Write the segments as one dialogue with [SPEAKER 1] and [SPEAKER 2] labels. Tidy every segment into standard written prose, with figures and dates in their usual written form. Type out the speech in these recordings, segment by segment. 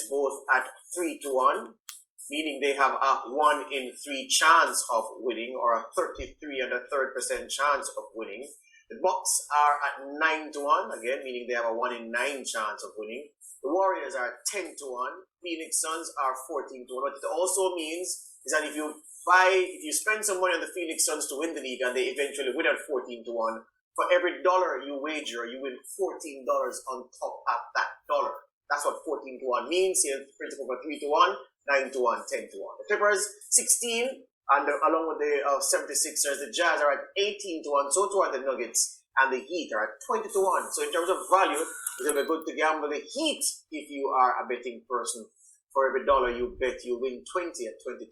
[SPEAKER 1] Nets both at 3-1, meaning they have a 1 in 3 chance of winning, or a 33 and a third percent chance of winning. The Bucks are at 9-1, again, meaning they have a 1 in 9 chance of winning. The Warriors are at 10-1. Phoenix Suns are 14-1. What it also means is that if you spend some money on the Phoenix Suns to win the league and they eventually win at 14-1, for every dollar you wager, you win $14 on top of that dollar. That's what 14-1 means. Here, principle for 3-1, 9-1, 10-1. The Clippers 16, and along with the 76ers, the Jazz are at 18-1. So too are the Nuggets, and the Heat are at 20-1. So in terms of value, it's going to be good to gamble the Heat if you are a betting person. For every dollar you bet, you win 20 at 20-1.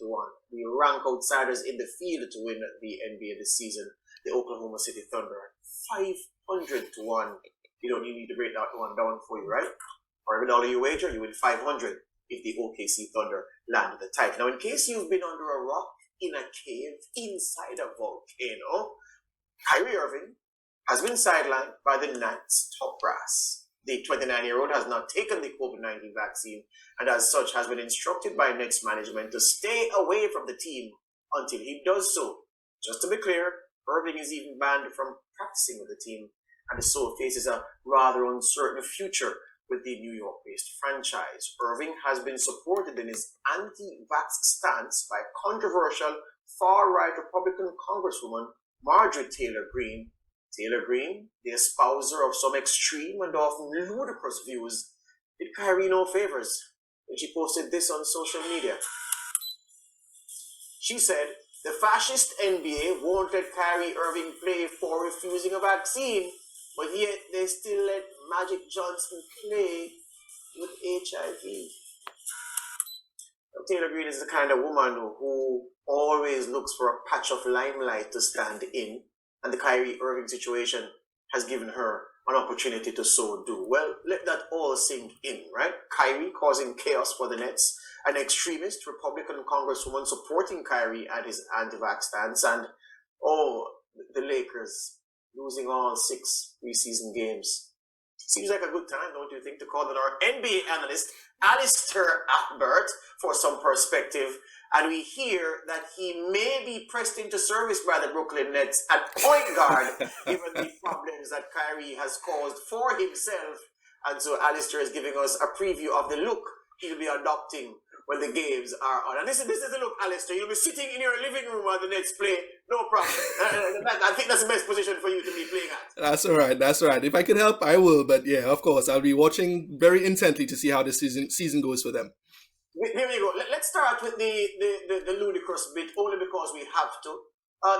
[SPEAKER 1] We rank outsiders in the field to win the NBA this season. The Oklahoma City Thunder at 500-1. You don't need to break that one down for you, right? For every dollar you wager, you win 500 if the OKC Thunder land the title. Now, in case you've been under a rock, in a cave, inside a volcano, Kyrie Irving has been sidelined by the Nets top brass. The 29-year-old has not taken the COVID-19 vaccine and as such has been instructed by Nets management to stay away from the team until he does so. Just to be clear, Irving is even banned from practicing with the team and so faces a rather uncertain future with the New York-based franchise. Irving has been supported in his anti-vax stance by controversial far-right Republican Congresswoman Marjorie Taylor Greene. Taylor Greene, the espouser of some extreme and often ludicrous views, did Kyrie no favors when she posted this on social media. She said, "The fascist NBA won't let Kyrie Irving play for refusing a vaccine, but yet they still let Magic Johnson play with HIV." Now, Taylor Greene is the kind of woman who always looks for a patch of limelight to stand in, and the Kyrie Irving situation has given her an opportunity to so do. Well, let that all sink in, right? Kyrie causing chaos for the Nets, an extremist Republican Congresswoman supporting Kyrie and his anti-vax stance, and, the Lakers losing all 6 preseason games. Seems like a good time, don't you think, to call on our NBA analyst, Alister for some perspective. And we hear that he may be pressed into service by the Brooklyn Nets at point guard, given the problems that Kyrie has caused for himself. And so Alister is giving us a preview of the look he'll be adopting when the games are on. And this is the look, Alister. You'll be sitting in your living room while the Nets play. No problem. I think that's the best position for you to be playing at. That's
[SPEAKER 2] all right. If I can help, I will. But yeah, of course, I'll be watching very intently to see how this season goes for them.
[SPEAKER 1] There we go. Let's start with the ludicrous bit, only because we have to.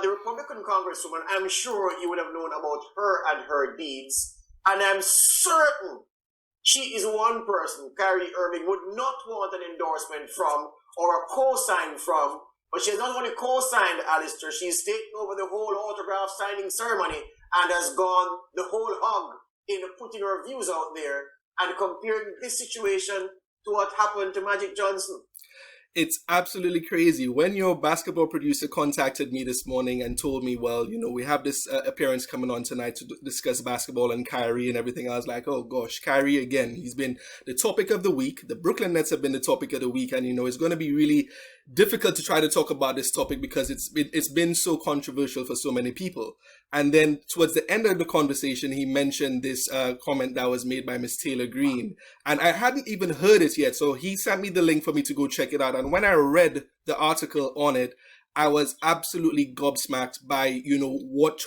[SPEAKER 1] The Republican Congresswoman, I'm sure you would have known about her and her deeds. And I'm certain she is one person Kyrie Irving would not want an endorsement from or a co-sign from. But she has not only co-signed Alister, she's taken over the whole autograph signing ceremony and has gone the whole hog in putting her views out there and comparing this situation to what happened to Magic Johnson.
[SPEAKER 2] It's absolutely crazy. When your basketball producer contacted me this morning and told me, well, we have this appearance coming on tonight to discuss basketball and Kyrie and everything, I was like, oh gosh, Kyrie again. He's been the topic of the week. The Brooklyn Nets have been the topic of the week. And, it's going to be really difficult to try to talk about this topic because it's been so controversial for so many people. And then towards the end of the conversation, he mentioned this comment that was made by Miss Taylor Greene. And I hadn't even heard it yet. So he sent me the link for me to go check it out. And when I read the article on it, I was absolutely gobsmacked by, what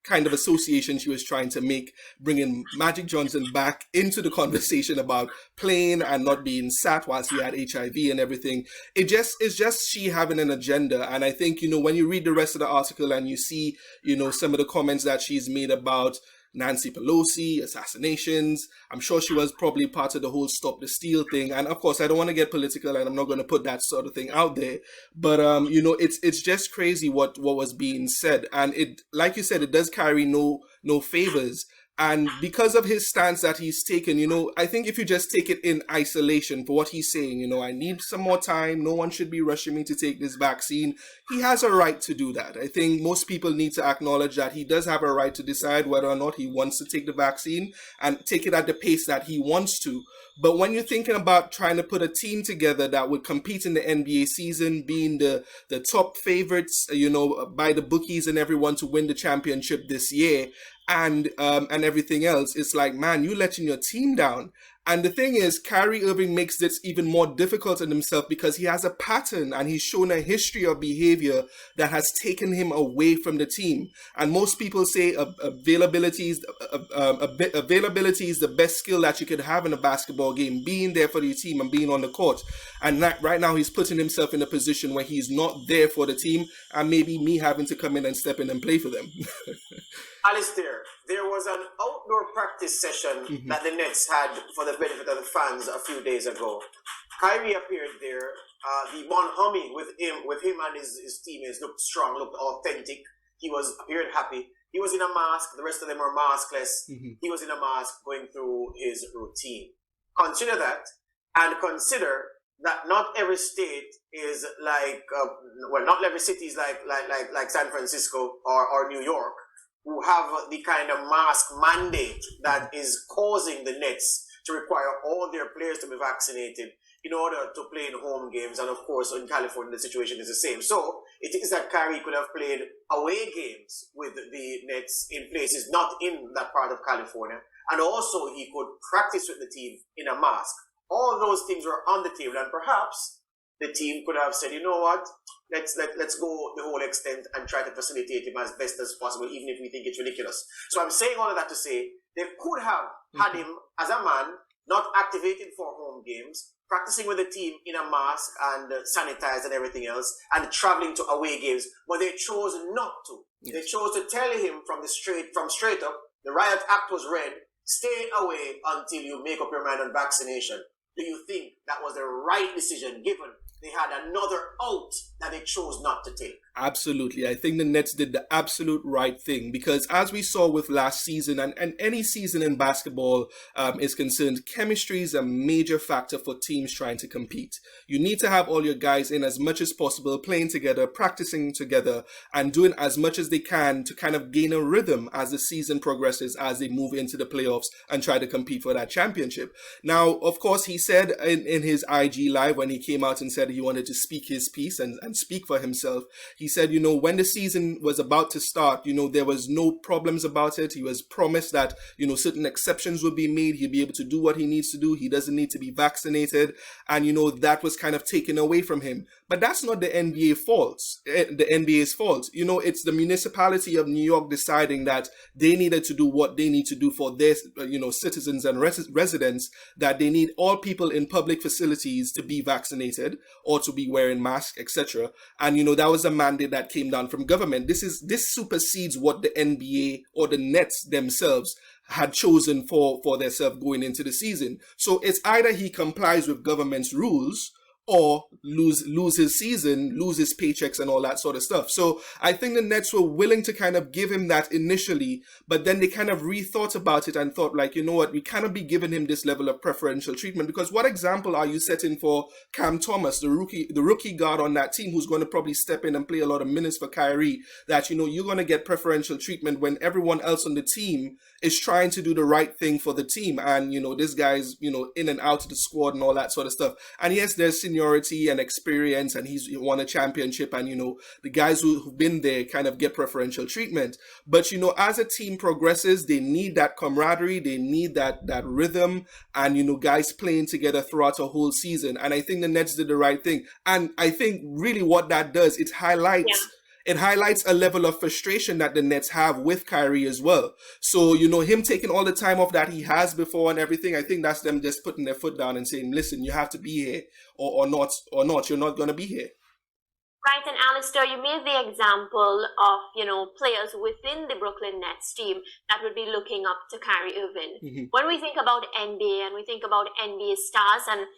[SPEAKER 2] kind of association she was trying to make, bringing Magic Johnson back into the conversation about playing and not being sat whilst he had HIV and everything. It's just she having an agenda. And I think, when you read the rest of the article and you see, some of the comments that she's made about Nancy Pelosi, assassinations, I'm sure she was probably part of the whole Stop the Steal thing. And of course, I don't want to get political and I'm not going to put that sort of thing out there. But, it's just crazy what was being said. And it, like you said, it does carry no favors And because of his stance that he's taken, I think if you just take it in isolation for what he's saying, I need some more time. No one should be rushing me to take this vaccine. He has a right to do that. I think most people need to acknowledge that he does have a right to decide whether or not he wants to take the vaccine and take it at the pace that he wants to. But when you're thinking about trying to put a team together that would compete in the NBA season, being the top favorites, by the bookies and everyone to win the championship this year, and everything else, it's like, man, you're letting your team down. And the thing is, Kyrie Irving makes this even more difficult on himself because he has a pattern and he's shown a history of behavior that has taken him away from the team. And most people say availability is the best skill that you could have in a basketball game, being there for your team and being on the court. And right now he's putting himself in a position where he's not there for the team, and maybe me having to come in and step in and play for them.
[SPEAKER 1] Alister, there was an outdoor practice session that the Nets had for the benefit of the fans a few days ago. Kyrie appeared there. The bonhomie with him and his teammates looked strong, looked authentic. He appeared happy. He was in a mask. The rest of them were maskless. He was in a mask going through his routine. Consider that, and consider that not every state is like, not every city is like San Francisco or New York, who have the kind of mask mandate that is causing the Nets to require all their players to be vaccinated in order to play in home games. And of course, in California, the situation is the same. So it is that Kyrie could have played away games with the Nets in places not in that part of California. And also he could practice with the team in a mask. All those things were on the table, and perhaps the team could have said, you know what, let's go the whole extent and try to facilitate him as best as possible, even if we think it's ridiculous. So I'm saying all of that to say they could have had him as a man, not activated for home games, practicing with the team in a mask and sanitized and everything else, and traveling to away games, but they chose not to. Yes. They chose to tell him from straight up, the riot act was read, stay away until you make up your mind on vaccination. Do you think that was the right decision, given they had another out that they chose not to take?
[SPEAKER 2] Absolutely. I think the Nets did the absolute right thing, because as we saw with last season and any season in basketball is concerned, chemistry is a major factor for teams trying to compete. You need to have all your guys in as much as possible, playing together, practicing together, and doing as much as they can to kind of gain a rhythm as the season progresses, as they move into the playoffs and try to compete for that championship. Now, of course, he said in his IG Live, when he came out and said he wanted to speak his piece and speak for himself, he said, when the season was about to start, there was no problems about it. He was promised that, certain exceptions would be made. He'd be able to do what he needs to do. He doesn't need to be vaccinated. And, that was kind of taken away from him. But that's not the NBA's fault. It's the municipality of New York deciding that they needed to do what they need to do for their, citizens and residents, that they need all people in public facilities to be vaccinated or to be wearing masks, etc. And, that was a mandate that came down from government. This supersedes what the NBA or the Nets themselves had chosen for themselves going into the season. So it's either he complies with government's rules or lose his season, lose his paychecks and all that sort of stuff. So I think the Nets were willing to kind of give him that initially, but then they kind of rethought about it and thought, like, we cannot be giving him this level of preferential treatment, because what example are you setting for Cam Thomas, the rookie guard on that team, who's going to probably step in and play a lot of minutes for Kyrie, that, you're going to get preferential treatment when everyone else on the team is trying to do the right thing for the team. And, this guy's, in and out of the squad and all that sort of stuff. And yes, there's seniority and experience, and he's won a championship, and, the guys who've been there kind of get preferential treatment. But, as a team progresses, they need that camaraderie, they need that rhythm, and, guys playing together throughout a whole season. And I think the Nets did the right thing. And I think really what that does, it highlights a level of frustration that the Nets have with Kyrie as well. So, him taking all the time off that he has before and everything, I think that's them just putting their foot down and saying, listen, you have to be here or not, you're not going to be here.
[SPEAKER 3] Right, and Alister, you made the example of, players within the Brooklyn Nets team that would be looking up to Kyrie Irving. Mm-hmm. When we think about NBA and we think about NBA stars, and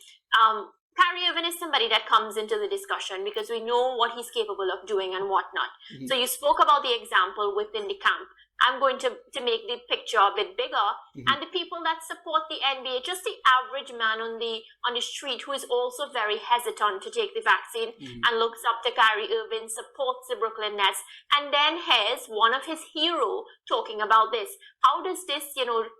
[SPEAKER 3] Kyrie Irving is somebody that comes into the discussion because we know what he's capable of doing and whatnot. Mm-hmm. So you spoke about the example within the camp. I'm going to make the picture a bit bigger. And the people that support the NBA, just the average man on the street who is also very hesitant to take the vaccine and looks up to Kyrie Irving, supports the Brooklyn Nets, and then has one of his heroes talking about this. How does this,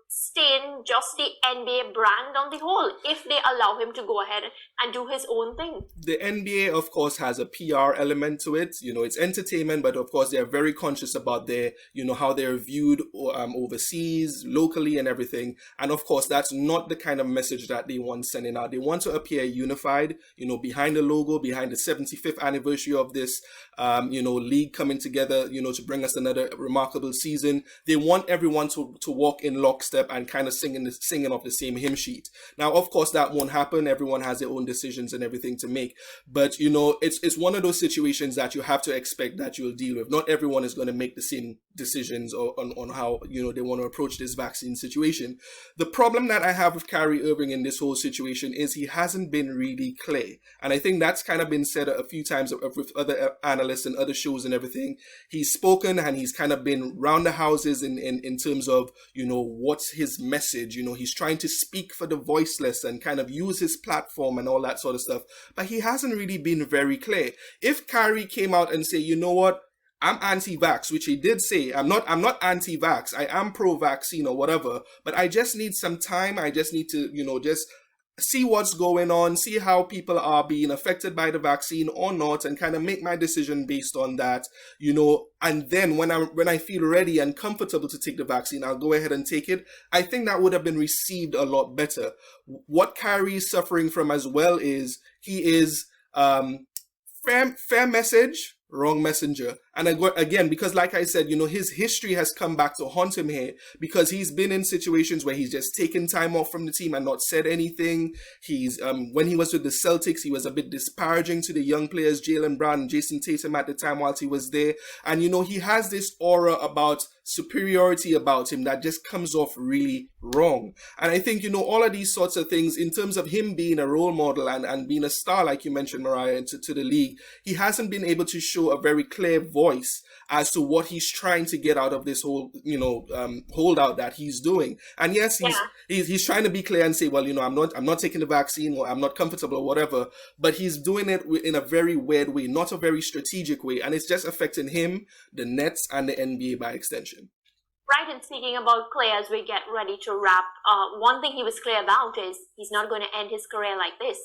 [SPEAKER 3] stain just the NBA brand on the whole if they allow him to go ahead and do his own thing?
[SPEAKER 2] The NBA, of course, has a PR element to it. It's entertainment, but of course they're very conscious about their, how they're viewed overseas, locally, and everything. And of course, that's not the kind of message that they want sending out. They want to appear unified, behind the logo, behind the 75th anniversary of this, league coming together, to bring us another remarkable season. They want everyone to walk in lockstep and kind of singing off the same hymn sheet. Now, of course, that won't happen. Everyone has their own decisions and everything to make. But, it's one of those situations that you have to expect that you'll deal with. Not everyone is going to make the same decisions on how, they want to approach this vaccine situation. The problem that I have with Kyrie Irving in this whole situation is he hasn't been really clear. And I think that's kind of been said a few times with other analysts and other shows and everything. He's spoken and he's kind of been round the houses in terms of, what's his message. He's trying to speak for the voiceless and kind of use his platform and all that sort of stuff. But he hasn't really been very clear. If Kyrie came out and say, you know what, I'm anti-vax, which he did say. I'm not anti-vax. I am pro-vaccine or whatever, but I just need some time. I just need to, just see what's going on, see how people are being affected by the vaccine or not, and kind of make my decision based on that, and then when I feel ready and comfortable to take the vaccine, I'll go ahead and take it. I think that would have been received a lot better. What Kyrie is suffering from as well is he is fair message, wrong messenger. And again, because like I said, his history has come back to haunt him here because he's been in situations where he's just taken time off from the team and not said anything. He's when he was with the Celtics, he was a bit disparaging to the young players, Jaylen Brown and Jason Tatum at the time whilst he was there. And, he has this aura about superiority about him that just comes off really wrong. And I think, all of these sorts of things in terms of him being a role model and being a star, like you mentioned, Mariah, to the league, he hasn't been able to show a very clear voice as to what he's trying to get out of this whole, holdout that he's doing. And yes, he's trying to be clear and say, well, I'm not taking the vaccine or I'm not comfortable or whatever, but he's doing it in a very weird way, not a very strategic way. And it's just affecting him, the Nets, and the NBA by extension.
[SPEAKER 3] Right, and speaking about Clay, as we get ready to wrap, one thing he was clear about is he's not going to end his career like this.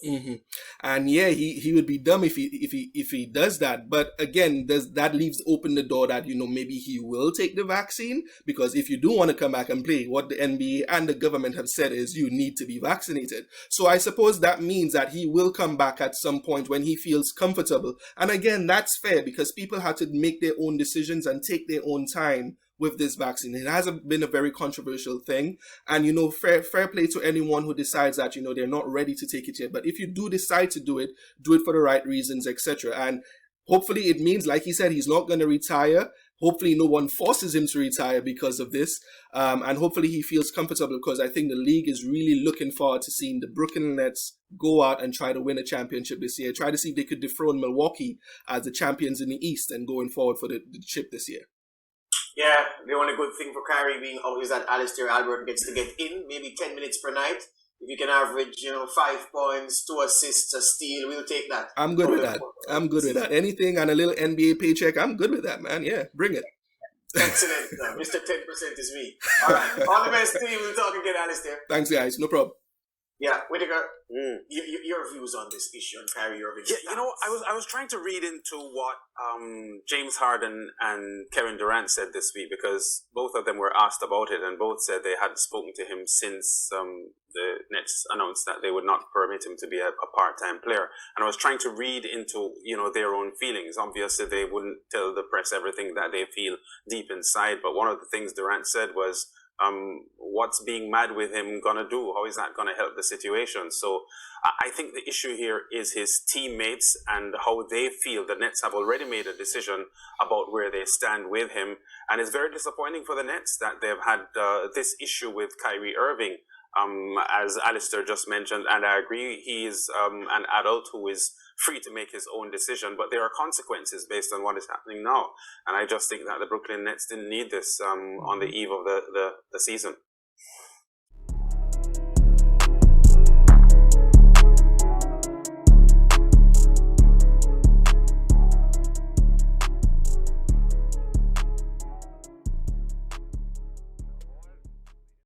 [SPEAKER 2] And yeah, he would be dumb if he does that. But again, that leaves open the door that maybe he will take the vaccine, because if you do want to come back and play, what the NBA and the government have said is you need to be vaccinated. So I suppose that means that he will come back at some point when he feels comfortable. And again, that's fair because people have to make their own decisions and take their own time with this vaccine. It hasn't been a very controversial thing. And, fair play to anyone who decides that, they're not ready to take it yet. But if you do decide to do it for the right reasons, etc. And hopefully it means, like he said, he's not going to retire. Hopefully no one forces him to retire because of this. And hopefully he feels comfortable, because I think the league is really looking forward to seeing the Brooklyn Nets go out and try to win a championship this year. Try to see if they could dethrone Milwaukee as the champions in the East and going forward for the chip this year.
[SPEAKER 1] Yeah, the only good thing for Kyrie being out is that Alister Albert gets to get in, maybe 10 minutes per night. If you can average, 5 points, 2 assists, a steal, we'll take that.
[SPEAKER 2] I'm good with that. Anything on a little NBA paycheck, I'm good with that, man. Yeah, bring it.
[SPEAKER 1] Excellent. Mr. 10% is me. All right. All the best to you. We'll talk again, Alister.
[SPEAKER 2] Thanks, guys. No problem.
[SPEAKER 1] Yeah, Whittaker, your views on this issue on Kyrie Irving?
[SPEAKER 4] Yeah, I was trying to read into what James Harden and Kevin Durant said this week, because both of them were asked about it and both said they hadn't spoken to him since the Nets announced that they would not permit him to be a part-time player. And I was trying to read into, their own feelings. Obviously, they wouldn't tell the press everything that they feel deep inside. But one of the things Durant said was, what's being mad with him gonna do? How is that gonna help the situation? So I think the issue here is his teammates and how they feel. The Nets have already made a decision about where they stand with him. And it's very disappointing for the Nets that they've had this issue with Kyrie Irving as Alister just mentioned, and I agree, he is an adult who is free to make his own decision, but there are consequences based on what is happening now. And I just think that the Brooklyn Nets didn't need this on the eve of the season.